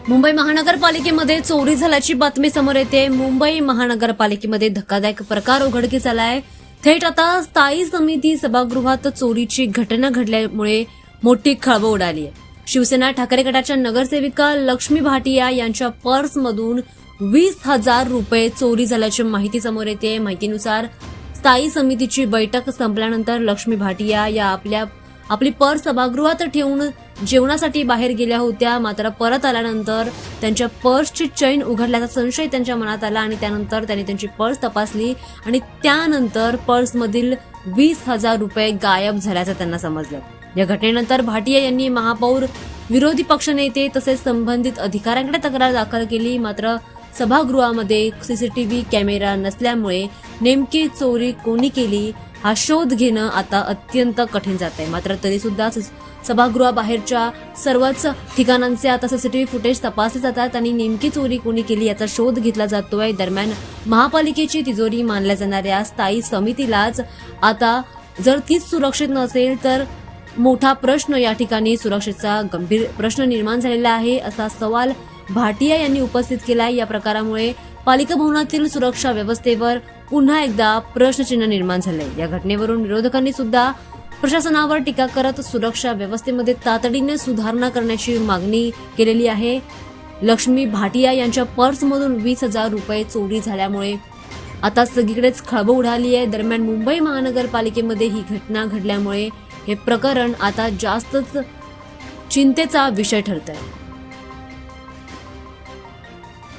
मुंबई महानगरपालिकेमध्ये चोरी झाल्याची बातमी समोर येते। मुंबई महानगरपालिकेमध्ये धक्कादायक प्रकार उघडकीस आलाय। थेट आता स्थायी समिती सभागृहात चोरीची घटना घडल्यामुळे मोठी खळबळ उडाली आहे। शिवसेना ठाकरे गटाच्या नगरसेविका लक्ष्मी भाटिया यांच्या पर्समधून 20,000 रुपये चोरी झाल्याची माहिती समोर येते। माहितीनुसार स्थायी समितीची बैठक संपल्यानंतर लक्ष्मी भाटिया या आपली पर्स सभागृहात ठेवून जेवणासाठी बाहेर गेल्या होत्या। मात्र परत आल्यानंतर त्यांच्या पर्सची चैन उघडल्याचा संशय त्यांच्या मनात आला आणि त्यानंतर त्यांनी त्यांची पर्स तपासली आणि त्यानंतर पर्समधील 20,000 रुपये गायब झाल्याचं त्यांना समजलं। या घटनेनंतर भाटिया यांनी महापौर, विरोधी पक्षनेते तसेच संबंधित अधिकाऱ्यांकडे तक्रार दाखल केली। मात्र सभागृहामध्ये सीसीटीव्ही कॅमेरा नसल्यामुळे नेमकी चोरी कोणी केली हा शोध घेणं आता अत्यंत कठीण जात आहे। मात्र तरी सुद्धा सभागृहाबाहेरच्या सर्वच ठिकाणांचे आता सीसीटीव्ही फुटेज तपासले जातात आणि नेमकी चोरी कोणी केली याचा शोध घेतला जातोय। दरम्यान महापालिकेची तिजोरी मानल्या जाणाऱ्या स्थायी समितीलाच आता जर तीच सुरक्षित नसेल तर मोठा प्रश्न या ठिकाणी सुरक्षेचा गंभीर प्रश्न निर्माण झालेला आहे, असा सवाल भाटिया यांनी उपस्थित केलाय। या प्रकारामुळे पालिका भवनातील सुरक्षा व्यवस्थेवर पुन्हा एकदा प्रश्नचिन्ह निर्माण झाले। या घटनेवरून विरोधकांनी सुद्धा प्रशासनावर टीका करत सुरक्षा व्यवस्थेमध्ये तातडीने सुधारणा करण्याची मागणी केलेली आहे। लक्ष्मी भाटिया यांच्या पर्समधून 20,000 रुपये चोरी झाल्यामुळे आता सगळीकडेच खळबळ उडाली आहे। दरम्यान मुंबई महानगरपालिकेमध्ये ही घटना घडल्यामुळे हे प्रकरण आता जास्तच चिंतेचा विषय ठरत आहे।